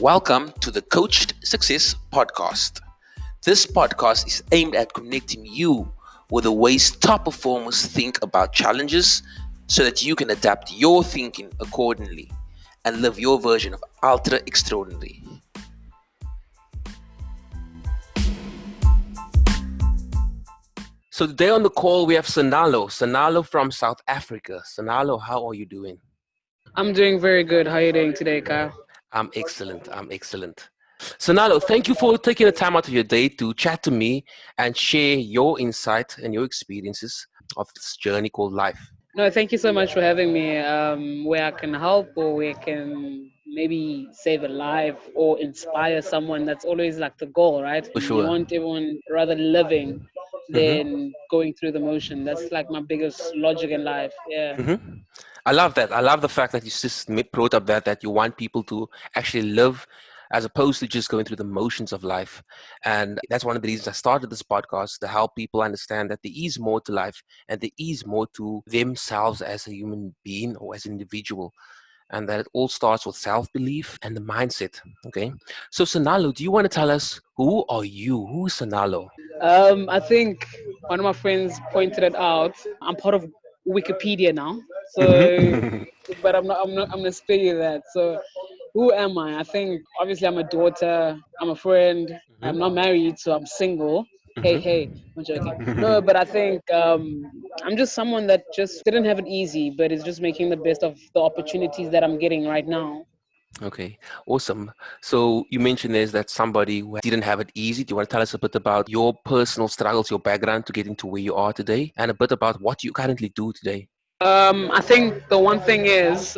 Welcome to the Coached Success Podcast. This podcast is aimed at connecting you with the ways top performers think about challenges so that you can adapt your thinking accordingly and live your version of ultra extraordinary. So today on the call we have Sinalo from South Africa. Sinalo, how are you doing? I'm doing very good. How are you doing today, Kyle? I'm excellent. So Nalo, thank you for taking the time out of your day to chat to me and share your insight and your experiences of this journey called life. No, thank you so much for having me. Where I can help or where I can maybe save a life or inspire someone, that's always like the goal, right? For You sure. want everyone rather living hmm than going through the motion. That's like my biggest logic in life. Yeah. hmm I love that. I love the fact that you just brought up that you want people to actually live as opposed to just going through the motions of life. And that's one of the reasons I started this podcast to help people understand that there is more to life and there is more to themselves as a human being or as an individual. And that it all starts with self-belief and the mindset. Okay. So Sinalo, do you want to tell us who are you? Who is Sinalo? I think one of my friends pointed it out. I'm part of Wikipedia now, so hmm but I'm gonna spare you that. So who am I? I think obviously I'm a daughter, I'm a friend, I'm not married, so I'm single. Hey, hey, I'm joking. No, but I think I'm just someone that just didn't have it easy, but is just making the best of the opportunities that I'm getting right now. Okay, awesome. So you mentioned there's that somebody who didn't have it easy. Do you want to tell us a bit about your personal struggles, your background to getting to where you are today, and a bit about what you currently do today? I think the one thing is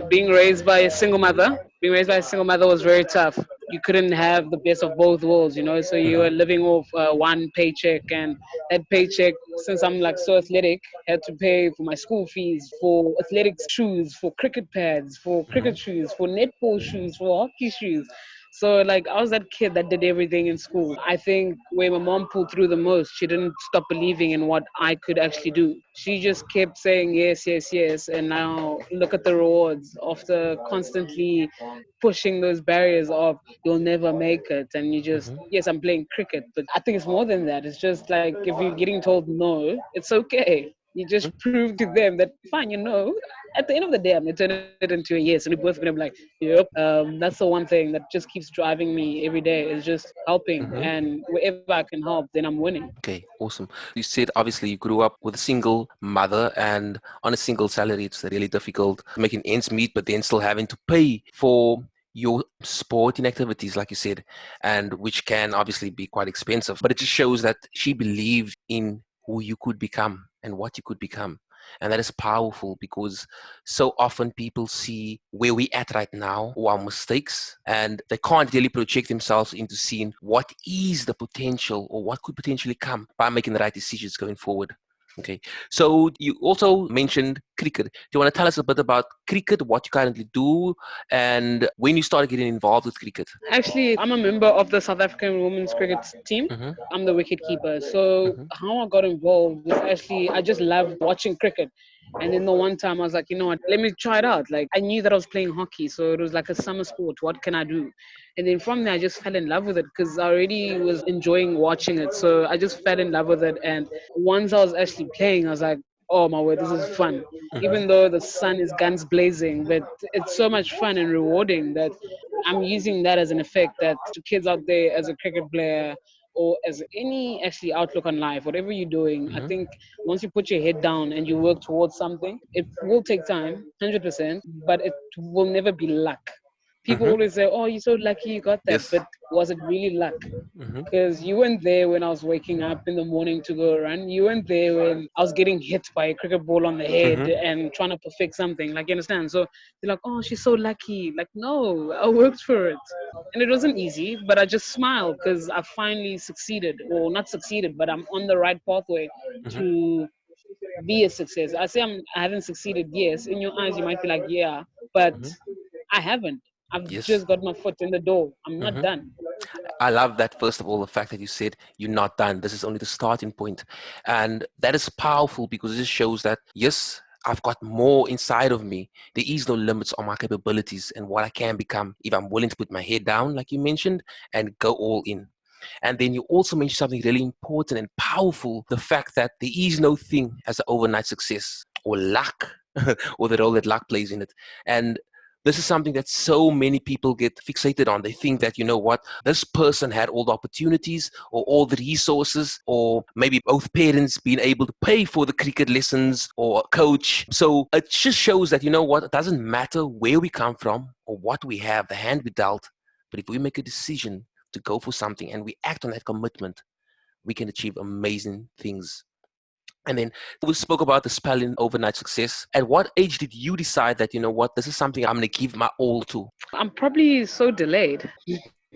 being raised by a single mother. Being raised by a single mother was very tough. You couldn't have the best of both worlds, you know. So you were living off one paycheck, and that paycheck, since I'm like so athletic, had to pay for my school fees, for athletics shoes, for cricket pads, for cricket shoes, for netball shoes, for hockey shoes. So like I was that kid that did everything in school. I think where my mom pulled through the most, she didn't stop believing in what I could actually do. She just kept saying yes, yes, yes, and now look at the rewards after constantly pushing those barriers of you'll never make it and you just yes, I'm playing cricket, but I think it's more than that. It's just like if you're getting told no, it's okay. You just prove to them that fine, you know, at the end of the day, I'm gonna turn it into a yes, and we're both gonna be like, yep. That's the one thing that just keeps driving me every day is just helping, and wherever I can help, then I'm winning. Okay, awesome. You said obviously you grew up with a single mother and on a single salary. It's really difficult making ends meet, but then still having to pay for your sporting activities, like you said, and which can obviously be quite expensive. But it just shows that she believed in who you could become and what you could become. And that is powerful because so often people see where we at right now or our mistakes and they can't really project themselves into seeing what is the potential or what could potentially come by making the right decisions going forward. Okay, so you also mentioned cricket. Do you want to tell us a bit about cricket, what you currently do, and when you started getting involved with cricket? Actually, I'm a member of the South African women's cricket team. Mm-hmm. I'm the wicket keeper. So Mm-hmm. how I got involved was actually I just loved watching cricket. And then the one time I was like, you know what, let me try it out. Like I knew that I was playing hockey, so it was like a summer sport. What can I do? And then from there I just fell in love with it because I already was enjoying watching it. So I just fell in love with it. And once I was actually playing, I was like, oh my word, this is fun. Even though the sun is guns blazing, but it's so much fun and rewarding that I'm using that as an effect that to kids out there as a cricket player or as any actually outlook on life, whatever you're doing, I think once you put your head down and you work towards something, it will take time, 100%, but it will never be luck. People Mm-hmm. always say, oh, you're so lucky you got that, Yes. but was it really luck? Mm-hmm. Because you weren't there when I was waking up in the morning to go run. You weren't there when I was getting hit by a cricket ball on the head Mm-hmm. and trying to perfect something. Like, you understand? So they're like, oh, she's so lucky. Like, no, I worked for it. And it wasn't easy, but I just smiled because I finally succeeded. Well, not succeeded, but I'm on the right pathway Mm-hmm. to be a success. I haven't succeeded. Yes, in your eyes, you might be like, yeah, but Mm-hmm. I haven't. I've Yes. just got my foot in the door. I'm not Mm-hmm. done. I love that, first of all, the fact that you said you're not done. This is only the starting point. And that is powerful because it shows that, yes, I've got more inside of me. There is no limits on my capabilities and what I can become if I'm willing to put my head down, like you mentioned, and go all in. And then you also mentioned something really important and powerful, the fact that there is no thing as an overnight success or luck or the role that luck plays in it. And this is something that so many people get fixated on. They think that, you know what, this person had all the opportunities or all the resources, or maybe both parents being able to pay for the cricket lessons or a coach. So it just shows that, you know what, it doesn't matter where we come from or what we have, the hand we dealt. But if we make a decision to go for something and we act on that commitment, we can achieve amazing things. And then we spoke about the spelling overnight success. At what age did you decide that, you know what, this is something I'm going to give my all to? I'm probably so delayed.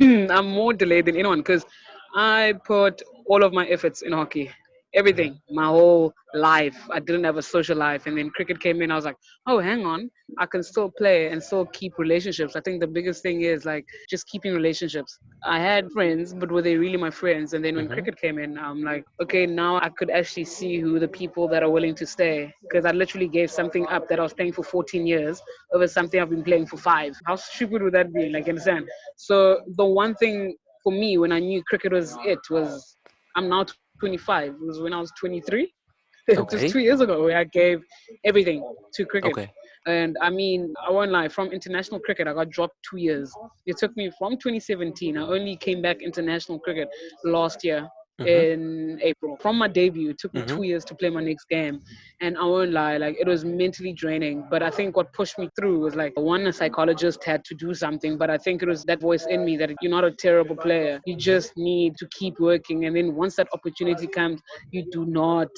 I'm more delayed than anyone because I put all of my efforts in hockey. Mhm. Everything, my whole life. I didn't have a social life. And then cricket came in. I was like, oh, hang on. I can still play and still keep relationships. I think the biggest thing is like just keeping relationships. I had friends, but were they really my friends? And then when Mhm. cricket came in, I'm like, okay, now I could actually see who the people that are willing to stay. Because I literally gave something up that I was playing for 14 years over something I've been playing for 5. How stupid would that be? Like, you understand? So the one thing for me when I knew cricket was it was I'm now 25. It was when I was 23, just 2 years Okay. ago, where I gave everything to cricket. Okay. And I mean, I won't lie, from international cricket, I got dropped 2 years. It took me from 2017. I only came back international cricket last year Mhm. in April. From my debut, it took me Mhm. 2 years to play my next game. And I won't lie, like it was mentally draining. But I think what pushed me through was like one, a psychologist had to do something, but I think it was that voice in me that you're not a terrible player. You Mhm. just need to keep working. And then once that opportunity comes, you do not,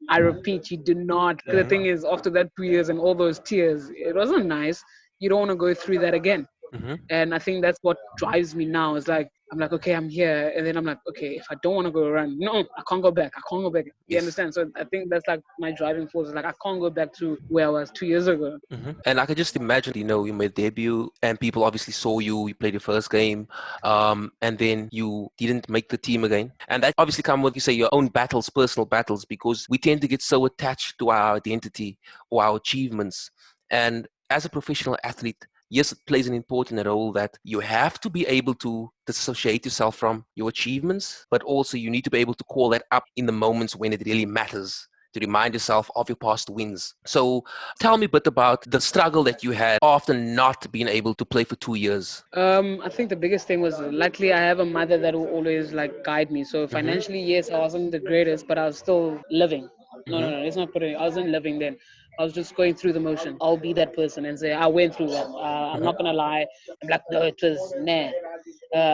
I repeat, you do not. Because the Mhm. thing is, after that 2 years and all those tears, it wasn't nice. You don't want to go through that again. Mhm. And I think that's what drives me now. Is like I'm like, okay, I'm here, and then I'm like, okay, if I don't want to go around, no, I can't go back. I can't go back. You Yes. understand? So I think that's like my driving force. Is like I can't go back to where I was 2 years ago. And I could just imagine, you know, you made debut and people obviously saw you, you played your first game, and then you didn't make the team again. And that obviously come with, you say, your own battles, personal battles, because we tend to get so attached to our identity or our achievements. And as a professional athlete, yes, it plays an important role that you have to be able to dissociate yourself from your achievements, but also you need to be able to call that up in the moments when it really matters, to remind yourself of your past wins. So tell me a bit about the struggle that you had after not being able to play for 2 years. I think the biggest thing was luckily I have a mother that will always like guide me. So Mm-hmm. financially, yes, I wasn't the greatest, but I was still living. No, Mm-hmm. no, no, let's not put it. I wasn't living then. I was just going through the motion. I'll be that person and say I went through that. I'm not gonna lie. I'm like, no, it was nah.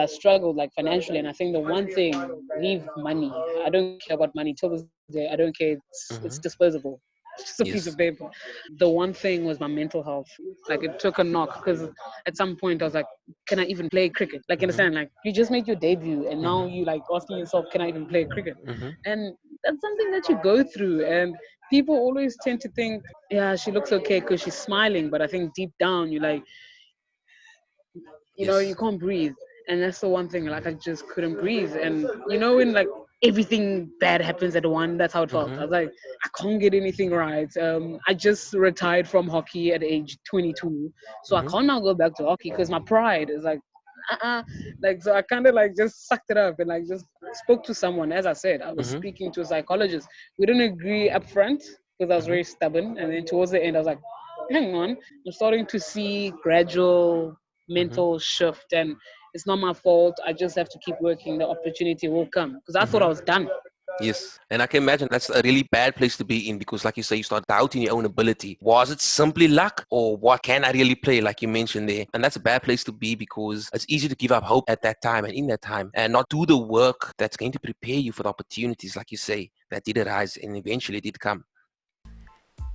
Struggled like financially, and I think the one thing, leave money. I don't care about money till this day. I don't care. It's Mm-hmm. disposable. It's just a piece of Yes. paper. The one thing was my mental health. Like it took a knock because at some point I was like, can I even play cricket? Like, you Mm-hmm. understand? Like, you just made your debut, and now Mm-hmm. you like asking yourself, can I even play cricket? Mm-hmm. And that's something that you go through. And people always tend to think, yeah, she looks okay because she's smiling, but I think deep down you're like, you Yes. can't breathe. And that's the one thing, like I just couldn't breathe. And when like everything bad happens at one, that's how it felt. Mm-hmm. I was like, I can't get anything right. I just retired from hockey at age 22, so I Mm-hmm. can't now go back to hockey because my pride is like, uh-uh. Like, so I kind of like just sucked it up and like just spoke to someone. As I said, I was Mm-hmm. speaking to a psychologist. We didn't agree up front because I was Mm-hmm. very stubborn, and then towards the end I was like, hang on, I'm starting to see gradual Mm-hmm. mental shift, and it's not my fault. I just have to keep working. The opportunity will come because I thought I Mm-hmm. was done. Yes. And I can imagine that's a really bad place to be in because, like you say, you start doubting your own ability. Was it simply luck or what can I really play, like you mentioned there? And that's a bad place to be because it's easy to give up hope at that time and in that time and not do the work that's going to prepare you for the opportunities, like you say, that did arise and eventually did come.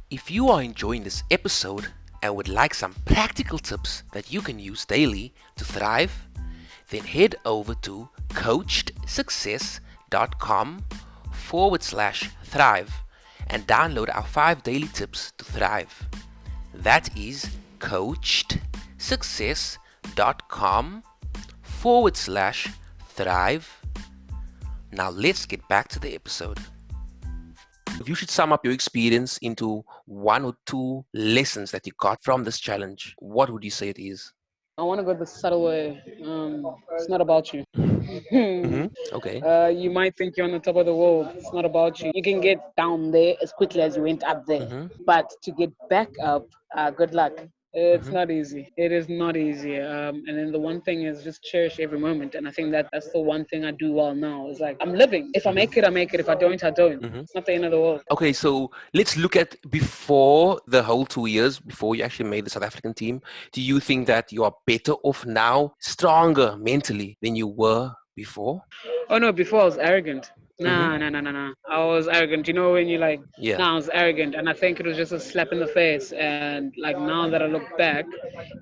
If you are enjoying this episode and would like some practical tips that you can use daily to thrive, then head over to coachedsuccess.com/thrive and download our 5 daily tips to thrive. That is coachedsuccess.com/thrive. Now let's get back to the episode. If you should sum up your experience into one or two lessons that you got from this challenge, what would you say it is? I want to go the subtle way. It's not about you. Mm-hmm. Okay. You might think you're on the top of the world. It's not about you. You can get down there as quickly as you went up there, Mm-hmm. but to get back up, good luck. It's Mm-hmm. not easy. It is not easy. And then the one thing is just cherish every moment. And I think that that's the one thing I do well now. Is like I'm living. If I make it, I make it. If I don't, I don't. Mm-hmm. It's not the end of the world. Okay, so let's look at before the whole 2 years, before you actually made the South African team. Do you think that you are better off now, stronger mentally than you were before? Oh no, before I was arrogant. Mm-hmm. Nah, nah, nah, nah, nah. I was arrogant. You know when you like, Yeah. nah, I was arrogant, and I think it was just a slap in the face. And like now that I look back,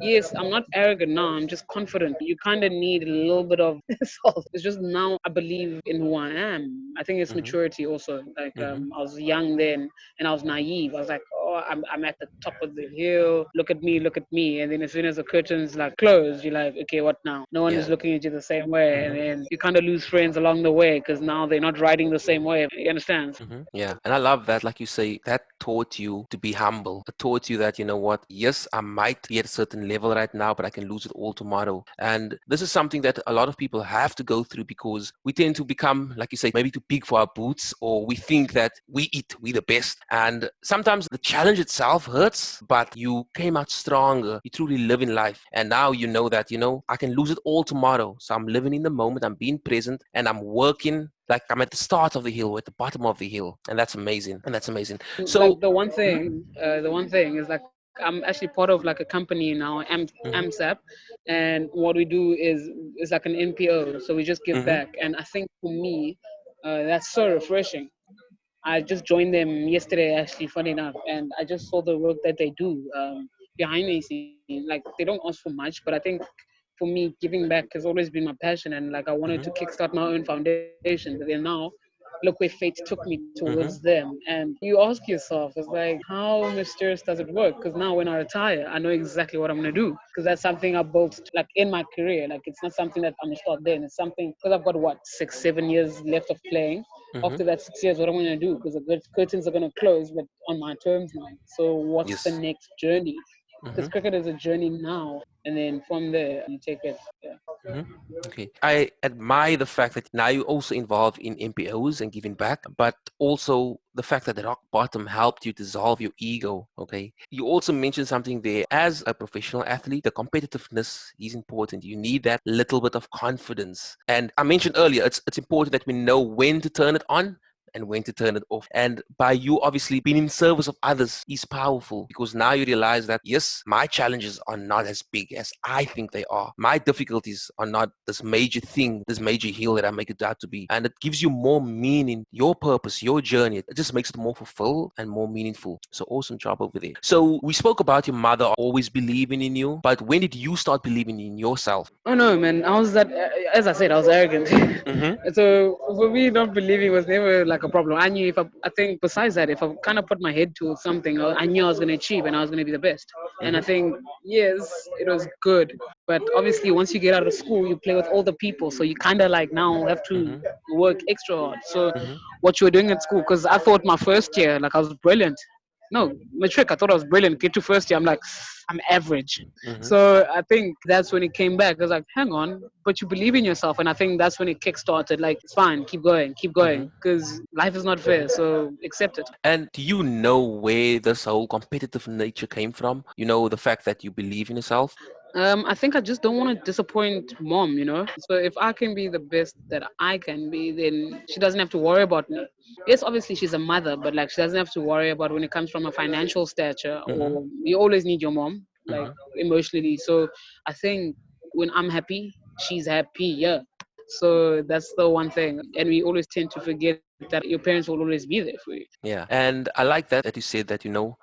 yes, I'm not arrogant now. I'm just confident. You kind of need a little bit of salt. It's just now I believe in who I am. I think it's Mm-hmm. maturity also. Like Mm-hmm. I was young then, and I was naive. I was like, oh, I'm at the top of the hill. Look at me, look at me. And then as soon as the curtains like close, you're like, okay, what now? No one Yeah. is looking at you the same way, and Mm-hmm. then you kind of lose friends along the way because now they're not riding the same way. You understand? Yeah, and I love that, like you say, that taught you to be humble. It taught you that, you know what, yes, I might be at a certain level right now, but I can lose it all tomorrow. And this is something that a lot of people have to go through because we tend to become, like you say, maybe too big for our boots, or we think that we the best. And sometimes the challenge itself hurts, but you came out stronger. You truly live in life. And now you know that, I can lose it all tomorrow. So I'm living in the moment, I'm being present, and I'm working like I'm at the start of the hill or at the bottom of the hill, and that's amazing. And that's amazing. Like So, mhm, the one thing is like I'm actually part of like a company now, mhm, AMSAP, and what we do is like an NPO, so we just give mhm, back. And I think for me, that's so refreshing. I just joined them yesterday, actually, funny enough, and I just saw the work that they do behind the scene. Like they don't ask for much, but I think for me, giving back has always been my passion, and like I wanted to mhm, kickstart my own foundation. But then now, look where fate took me towards them, mhm, and you ask yourself, it's like, how mysterious does it work? Because now when I retire, I know exactly what I'm gonna do, because that's something I built like in my career. Like it's not something that I'm gonna start then. It's something because I've got what 6, 7 years left of playing. mhm. After that 6 years, what I'm gonna do? Because the curtains are gonna close, but on my terms now. So what's the Yes. next journey? Because Mhm. cricket is a journey now, and then from there you take it. Yeah. Mhm. Okay. I admire the fact that now you're also involved in MPOs and giving back, but also the fact that the rock bottom helped you dissolve your ego. Okay. You also mentioned something there. As a professional athlete, the competitiveness is important. You need that little bit of confidence. And I mentioned earlier, it's important that we know when to turn it on and when to turn it off. And by you obviously being in service of others is powerful because now you realize that, yes, my challenges are not as big as I think they are. My difficulties are not this major thing, this major hill that I make it out to be. And it gives you more meaning, your purpose, your journey. It just makes it more fulfilled and more meaningful. So awesome job over there. So we spoke about your mother always believing in you, but when did you start believing in yourself? Oh no, man! I was that. As I said, I was arrogant. Mm-hmm. So for me, not believing was never like a problem. I knew if I think besides that, if I kind of put my head towards something, I knew I was going to achieve and I was going to be the best. And I Mm-hmm. think yes, it was good. But obviously, once you get out of school, you play with older people, so you kind of like now have to Mm-hmm. work extra hard. So Mm-hmm. what you were doing at school, because I thought my first year, like I was brilliant. No, matric, I thought I was brilliant. Get to first year, I'm like, I'm average. Mm-hmm. So I think that's when it came back. I was like, hang on, but you believe in yourself. And I think that's when it kick-started. Like, it's fine, keep Mm-hmm. going, because life is not fair. So accept it. And do you know where this whole competitive nature came from? You know, the fact that you believe in yourself? I think I just don't want to disappoint mom. So if I can be the best that I can be, then she doesn't have to worry about me. Yes, obviously she's a mother, but like she doesn't have to worry about when it comes from a financial stature, Mm-hmm. or you always need your mom, like Mm-hmm. emotionally. So I think when I'm happy, she's happy. Yeah. So that's the one thing, and we always tend to forget that your parents will always be there for you. Yeah. And I like that you said that, your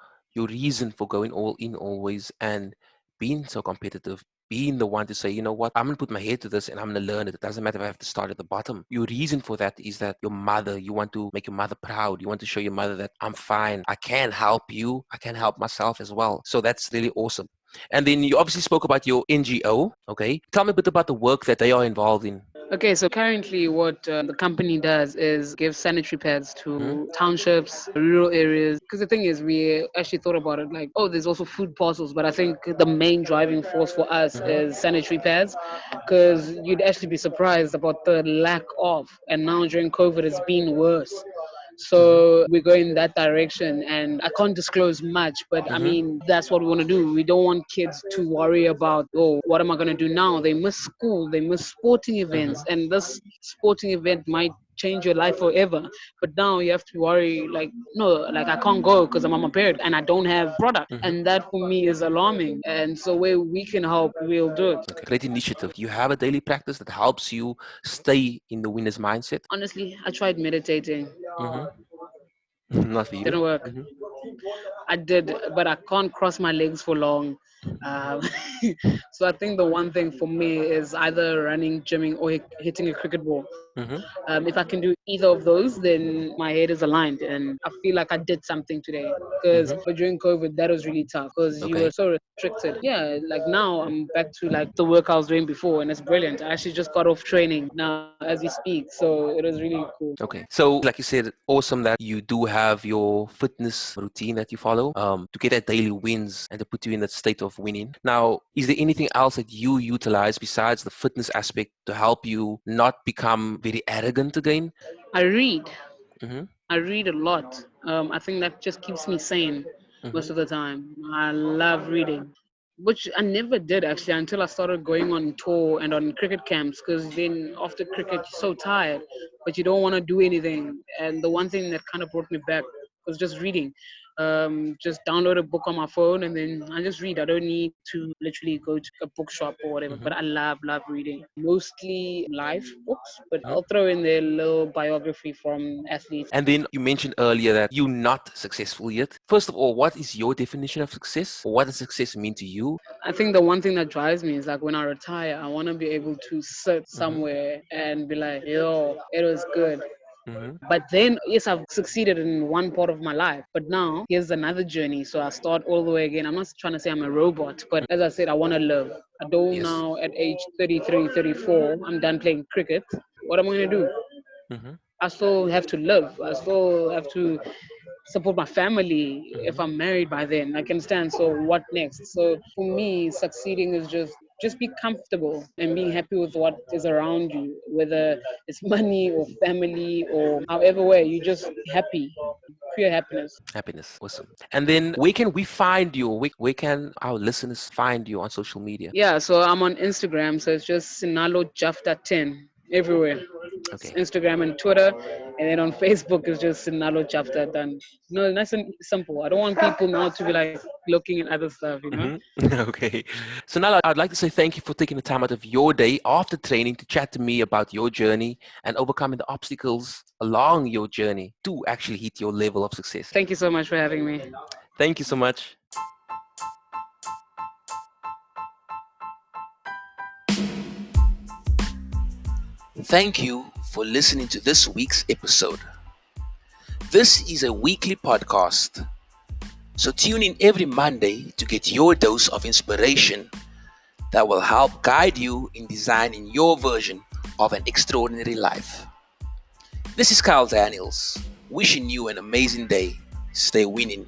reason for going all in always and being so competitive, being the one to say, you know what, I'm going to put my head to this and I'm going to learn it. It doesn't matter if I have to start at the bottom. Your reason for that is that your mother, you want to make your mother proud. You want to show your mother that I'm fine. I can help you. I can help myself as well. So that's really awesome. And then you obviously spoke about your NGO. Okay. Tell me a bit about the work that they are involved in. Okay, so currently, what the company does is give sanitary pads Mm-hmm. to townships, rural areas. Because the thing is, we actually thought about it like, oh, there's also food parcels, but I think the main driving force for us Mm-hmm. is sanitary pads. Because you'd actually be surprised about the lack of, and now during COVID, it's been worse. Mm-hmm. So we're going in that direction, and I can't disclose much, but I Mm-hmm. mean, that's what we want to do. We don't want kids to worry about, oh, what am I going to do now? They miss school, they miss sporting events, Mm-hmm. and this sporting event might change your life forever. But now you have to worry, like, no, like I can't go because I'm a parent and I don't have product. Mm-hmm. And that for me is alarming. And so where we can help, we'll do it. Okay, great initiative. You have a daily practice that helps you stay in the winner's mindset. Honestly, I tried meditating. Mm-hmm. Not really. Didn't work. Mm-hmm. I did, but I can't cross my legs for long. Um, so I think the one thing for me is either running, gymming, or hitting a cricket ball. Mm-hmm. If I can do either of those, then my head is aligned, and I feel like I did something today. Because Mm-hmm. during COVID, that was really tough because you were Okay. so restricted. Yeah, like now I'm back to like the work I was doing before, and it's brilliant. I actually just got off training now as we speak, so it was really cool. Okay. So, like you said, awesome that you do have your fitness routine that you follow to get that daily wins and to put you in that state of winning. Now, is there anything else that you utilize besides the fitness aspect to help you not become very arrogant again? I read. Mm-hmm. I read a lot. I think that just keeps me sane Mm-hmm. most of the time. I love reading, which I never did actually until I started going on tour and on cricket camps. Because then after cricket, you're so tired, but you don't want to do anything. And the one thing that kind of brought me back was just reading. Just download a book on my phone and then I just read. I don't need to literally go to a bookshop or whatever. Mm-hmm. But I love reading. Mostly life books, but Mm-hmm. I'll throw in there a little biography from athletes. And then you mentioned earlier that you're not successful yet. First of all, what is your definition of success? Or what does success mean to you? I think the one thing that drives me is like when I retire, I want to be able to sit Mm-hmm. somewhere and be like, yo, it was good. Mm-hmm. But then, yes, I've succeeded in one part of my life, but now here's another journey. So I start all the way again. I'm not trying to say I'm a robot, but as I said, I want to live. I don't Yes. now at age 33, 34, I'm done playing cricket. What am I going to do? Mm-hmm. I still have to live. I still have to support my family if Mm-hmm. I'm married by then. I can stand. So what next? So for me, succeeding is just be comfortable and being happy with what is around you, whether it's money or family or however way. You just happy, pure happiness. Happiness. Awesome. And then where can we find you? Where can our listeners find you on social media? Yeah, so I'm on Instagram, so it's just Sinalo Jafta 10 everywhere. It's Okay. Instagram and Twitter, and then on Facebook it's just Sinalo Jafta done. No, nice and simple. I don't want people now to be like looking at other stuff, you know? Hmm. Okay. So now I'd like to say thank you for taking the time out of your day after training to chat to me about your journey and overcoming the obstacles along your journey to actually hit your level of success. Thank you so much for having me. Thank you so much. Thank you for listening to this week's episode. This is a weekly podcast, so tune in every Monday to get your dose of inspiration that will help guide you in designing your version of an extraordinary life. This is Kyle Daniels, wishing you an amazing day. Stay winning.